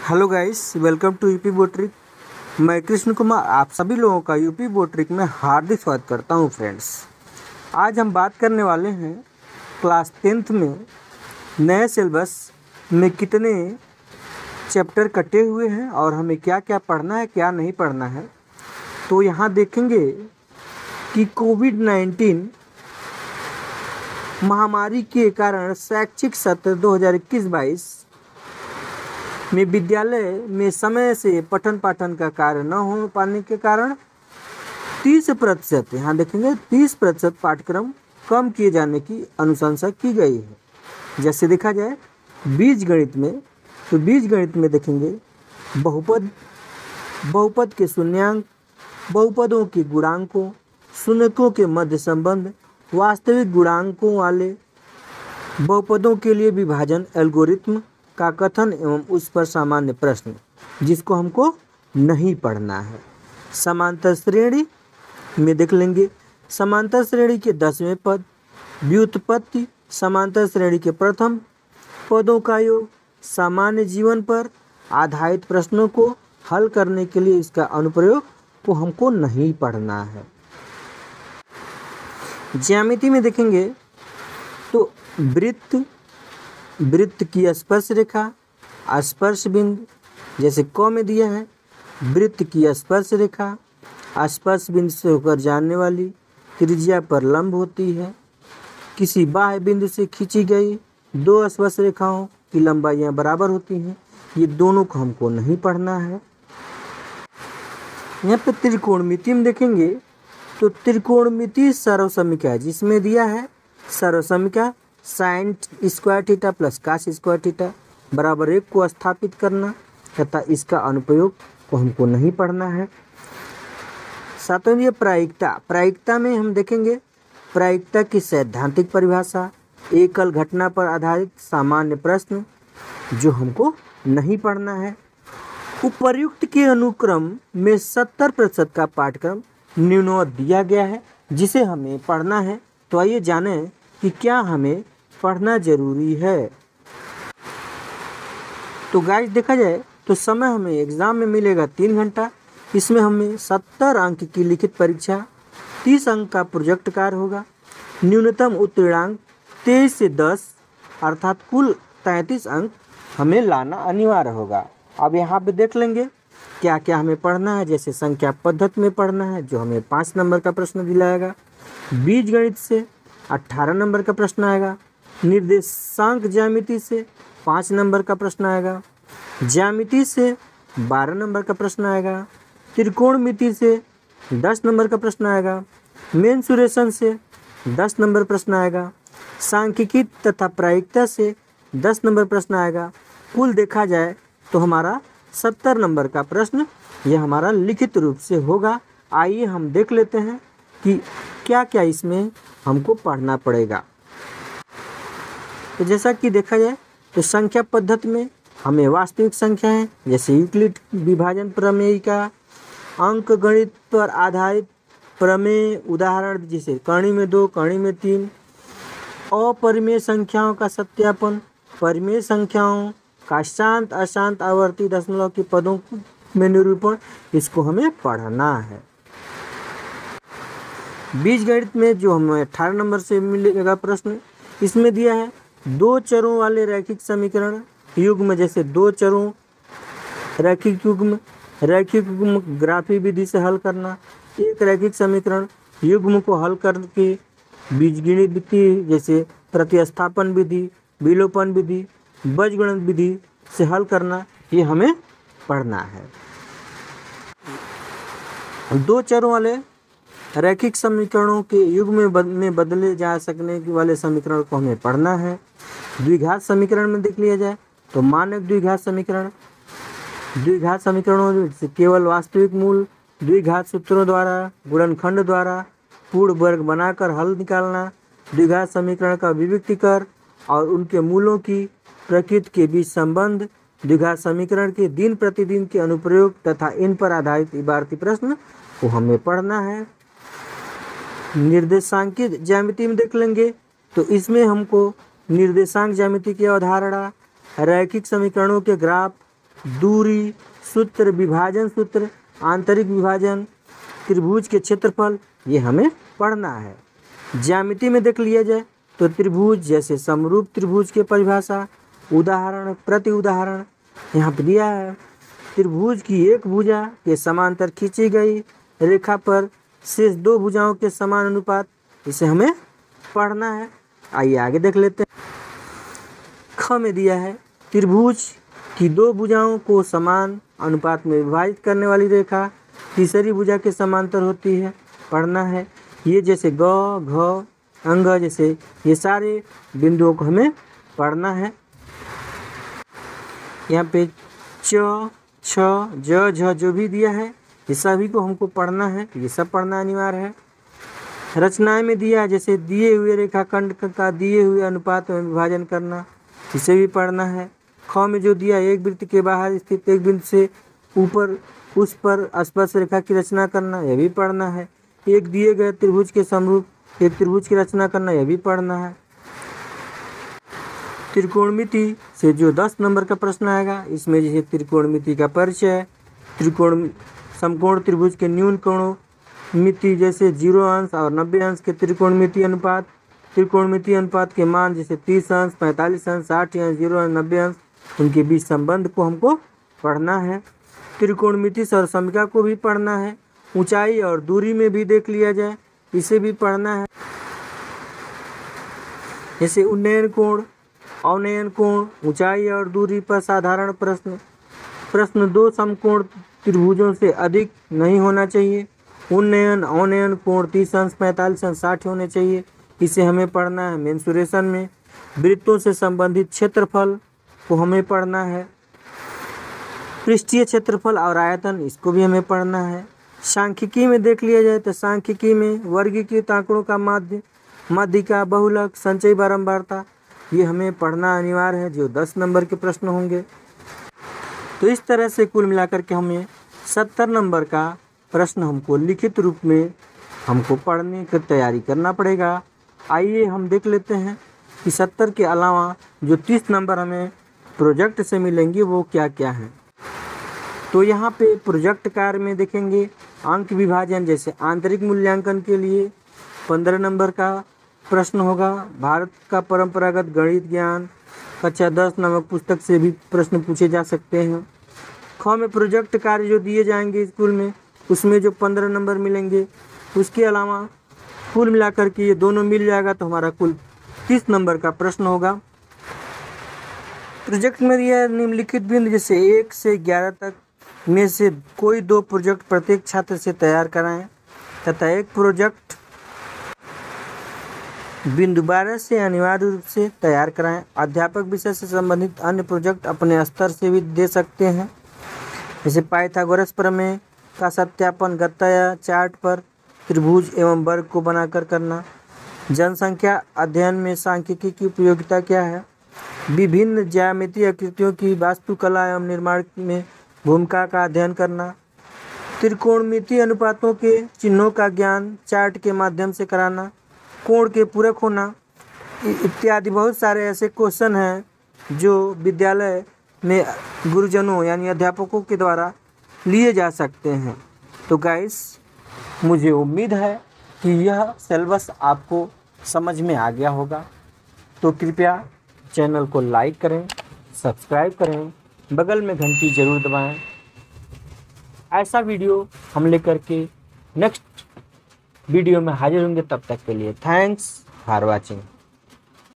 Hello guys, welcome to UP board trick. मैं कृष्ण कुमार आप सभी लोगों का यूपी बोर्ड ट्रिक में हार्दिक स्वागत करता हूं। फ्रेंड्स, आज हम बात करने वाले हैं क्लास 10th में नए सिलेबस में कितने चैप्टर कटे हुए हैं और हमें क्या क्या पढ़ना है, क्या नहीं पढ़ना है। तो यहाँ देखेंगे कि कोविड-19 महामारी के कारण शैक्षिक सत्र 2021-22 में विद्यालय में समय से पठन पाठन का कार्य न हो पाने के कारण 30%, यहाँ देखेंगे 30% पाठ्यक्रम कम किए जाने की अनुशंसा की गई है। जैसे देखा जाए बीजगणित में, तो बीजगणित में देखेंगे बहुपद के शून्यांक, बहुपदों के गुणांकों, शून्यकों के मध्य संबंध, वास्तविक गुणांकों वाले बहुपदों के लिए विभाजन एल्गोरिथम का कथन एवं उस पर सामान्य प्रश्न, जिसको हमको नहीं पढ़ना है। समांतर श्रेणी में देख लेंगे समांतर श्रेणी के 10वें पद, व्युत्पत्ति, समांतर श्रेणी के प्रथम पदों का योग, सामान्य जीवन पर आधारित प्रश्नों को हल करने के लिए इसका अनुप्रयोग को हमको नहीं पढ़ना है। ज्यामिति में देखेंगे तो वृत्त की स्पर्श रेखा, स्पर्श बिंदु, जैसे क में दिया है वृत्त की स्पर्श रेखा स्पर्श बिंदु से होकर जाने वाली त्रिज्या पर लंब होती है। किसी बाह्य बिंदु से खींची गई दो स्पर्श रेखाओं की लंबाइयाँ बराबर होती हैं। ये दोनों को हमको नहीं पढ़ना है। यहाँ पे त्रिकोणमिति में देखेंगे तो त्रिकोणमिति सर्वसमीका है, जिसमें दिया है सर्वसमीका sine square theta plus cos square theta बराबर 1 को स्थापित करना तथा इसका अनुप्रयोग को हमको नहीं पढ़ना है। सातवें प्रायिकता में हम देखेंगे प्रायिकता की सैद्धांतिक परिभाषा, एकल घटना पर आधारित सामान्य प्रश्न, जो हमको नहीं पढ़ना है। उपर्युक्त के अनुक्रम में 70% का पाठ्यक्रम निम्नवत दिया गया है, जिसे हमें पढ़ना है। तो आइए जानें कि क्या हमें पढ़ना जरूरी है। तो गाइस देखा जाए तो समय हमें एग्ज़ाम में मिलेगा 3 घंटा। इसमें हमें 70 अंक की लिखित परीक्षा, 30 अंक का प्रोजेक्ट कार्य होगा। न्यूनतम उत्तीर्णांक 23 से 10 अर्थात कुल 33 अंक हमें लाना अनिवार्य होगा। अब यहाँ पे देख लेंगे क्या क्या हमें पढ़ना है। जैसे संख्या पद्धति में पढ़ना है, जो हमें 5 नंबर का प्रश्न दिलाएगा। बीजगणित से 18 नंबर का प्रश्न आएगा। निर्देशांक ज्यामिति से 5 नंबर का प्रश्न आएगा। ज्यामिति से 12 नंबर का प्रश्न आएगा। त्रिकोणमिति से 10 नंबर का प्रश्न आएगा। मेंसुरेशन से 10 नंबर प्रश्न आएगा। सांख्यिकी तथा प्रायिकता से 10 नंबर प्रश्न आएगा। कुल देखा जाए तो हमारा 70 नंबर का प्रश्न यह हमारा लिखित रूप से होगा। आइए हम देख लेते हैं कि क्या क्या इसमें हमको पढ़ना पड़ेगा। तो जैसा कि देखा जाए तो संख्या पद्धति में हमें वास्तविक संख्याएं, जैसे यूक्लिड विभाजन प्रमेय का, अंक गणित पर आधारित प्रमेय, उदाहरण जैसे कर्ण में 2, कर्ण में 3, अपरिमेय संख्याओं का सत्यापन, परिमेय संख्याओं का शांत अशांत आवर्ती दशमलव के पदों में निरूपण, इसको हमें पढ़ना है। बीजगणित में जो हमें 18 नंबर से मिलेगा प्रश्न, इसमें दिया है 2 चरों वाले रैखिक समीकरण युग्म, जैसे 2 चरों रैखिक युग्म ग्राफी विधि से हल करना। एक रैखिक समीकरण युग्म को हल करके बीजगणित विधि, जैसे प्रतिस्थापन विधि, विलोपन विधि, बीजगणित विधि से हल करना, ये हमें पढ़ना है। 2 चरों वाले रैखिक समीकरणों के युग्म में बदले जा सकने वाले समीकरण को हमें पढ़ना है। द्विघात समीकरण में देख लिया जाए तो मानक द्विघात समीकरणों से केवल वास्तविक मूल द्विघात सूत्रों द्वारा, गुणनखंड द्वारा पूर्ण वर्ग बनाकर हल निकालना। द्विघात समीकरण का विविक्तीकरण और उनके मूलों की प्रकृति के बीच संबंध, द्विघात समीकरण के दिन प्रतिदिन के अनुप्रयोग तथा इन पर आधारित इबारती प्रश्न को हमें पढ़ना है। निर्देशांकित ज्यामिति में देख लेंगे तो इसमें हमको निर्देशांक ज्यामिति की अवधारणा, रैखिक समीकरणों के ग्राफ, दूरी सूत्र, विभाजन सूत्र, आंतरिक विभाजन, त्रिभुज के क्षेत्रफल, ये हमें पढ़ना है। ज्यामिति में देख लिया जाए तो त्रिभुज जैसे समरूप त्रिभुज के परिभाषा, उदाहरण, प्रति उदाहरण यहाँ पे दिया है। त्रिभुज की एक भुजा के समांतर खींची गई रेखा पर शेष दो भुजाओं के समान अनुपात, इसे हमें पढ़ना है। आइए आगे देख लेते हैं। ख में दिया है त्रिभुज की दो भुजाओं को समान अनुपात में विभाजित करने वाली रेखा तीसरी भुजा के समांतर होती है, पढ़ना है। ये जैसे ग, घ, अंग जैसे ये सारे बिंदुओं को हमें पढ़ना है। यहाँ पे च, छ, ज, झ जो भी दिया है ये सभी को हमको पढ़ना है, ये सब पढ़ना अनिवार्य है। रचनाएं में दिया है जैसे दिए हुए रेखाखंड का दिए हुए अनुपात में विभाजन करना, इसे भी पढ़ना है। ख में जो दिया एक वृत्त के बाहर स्थित एक बिंदु से ऊपर उस पर स्पर्श रेखा की रचना करना, यह भी पढ़ना है। एक दिए गए त्रिभुज के समरूप एक त्रिभुज की रचना करना, यह भी पढ़ना है। त्रिकोणमिति से जो 10 नंबर का प्रश्न आएगा, इसमें जैसे त्रिकोणमिति का परिचय, त्रिकोण समकोण त्रिभुज के न्यून कोणमिति जैसे 0 अंश और 90 अंश के त्रिकोणमिति अनुपात, त्रिकोणमिति अनुपात के मान जैसे 30 अंश, 45 अंश, 60 अंश, 0 अंश, 90 अंश, उनके बीच संबंध को हमको पढ़ना है। त्रिकोणमिति सर्वसमिका को भी पढ़ना है। ऊंचाई और दूरी में भी देख लिया जाए, इसे भी पढ़ना है। जैसे उन्नयन कोण, अवनयन कोण, ऊंचाई और दूरी पर साधारण प्रश्न दो समकोण त्रिभुजों से अधिक नहीं होना चाहिए। उन्नयन अवनयन कोण 30 अंश, 45 अंश, 60 होने चाहिए, इसे हमें पढ़ना है। मेंसुरेशन में वृत्तों से संबंधित क्षेत्रफल को हमें पढ़ना है। पृष्ठीय क्षेत्रफल और आयतन, इसको भी हमें पढ़ना है। सांख्यिकी में देख लिया जाए तो सांख्यिकी में वर्गीकृत आंकड़ों का माध्य, माध्यिका, बहुलक, संचयी बारंबारता, ये हमें पढ़ना अनिवार्य है, जो 10 नंबर के प्रश्न होंगे। तो इस तरह से कुल मिलाकर के हमें 70 नंबर का प्रश्न हमको लिखित रूप में हमको पढ़ने की तैयारी करना पड़ेगा। आइए हम देख लेते हैं कि 70 के अलावा जो 30 नंबर हमें प्रोजेक्ट से मिलेंगे वो क्या क्या हैं। तो यहाँ पे प्रोजेक्ट कार्य में देखेंगे अंक विभाजन, जैसे आंतरिक मूल्यांकन के लिए 15 नंबर का प्रश्न होगा। भारत का परंपरागत गणित ज्ञान कक्षा 10 नामक पुस्तक से भी प्रश्न पूछे जा सकते हैं। ख में प्रोजेक्ट कार्य जो दिए जाएंगे स्कूल में, उसमें जो 15 नंबर मिलेंगे, उसके अलावा कुल मिलाकर के ये दोनों मिल जाएगा तो हमारा कुल 30 नंबर का प्रश्न होगा। प्रोजेक्ट में दिया निम्नलिखित बिंदु जैसे 1 से 11 तक में से कोई 2 प्रोजेक्ट प्रत्येक छात्र से तैयार कराएं तथा एक प्रोजेक्ट बिंदु 12 से अनिवार्य रूप से तैयार कराएं। अध्यापक विषय से संबंधित अन्य प्रोजेक्ट अपने स्तर से भी दे सकते हैं, जैसे पाइथागोरस प्रमेय का सत्यापन गत्ता या चार्ट पर त्रिभुज एवं वर्ग को बनाकर करना। जनसंख्या अध्ययन में सांख्यिकी की उपयोगिता क्या है। विभिन्न ज्यामितीय आकृतियों की वास्तुकला एवं निर्माण में भूमिका का अध्ययन करना। त्रिकोणमितीय अनुपातों के चिन्हों का ज्ञान चार्ट के माध्यम से कराना। कोण के पूरक होना इत्यादि बहुत सारे ऐसे क्वेश्चन हैं जो विद्यालय में गुरुजनों यानी अध्यापकों के द्वारा लिए जा सकते हैं। तो गाइस, मुझे उम्मीद है कि यह सिलेबस आपको समझ में आ गया होगा। तो कृपया चैनल को लाइक करें, सब्सक्राइब करें, बगल में घंटी जरूर दबाएं। ऐसा वीडियो हम लेकर के नेक्स्ट वीडियो में हाजिर होंगे। तब तक के लिए थैंक्स फॉर वॉचिंग।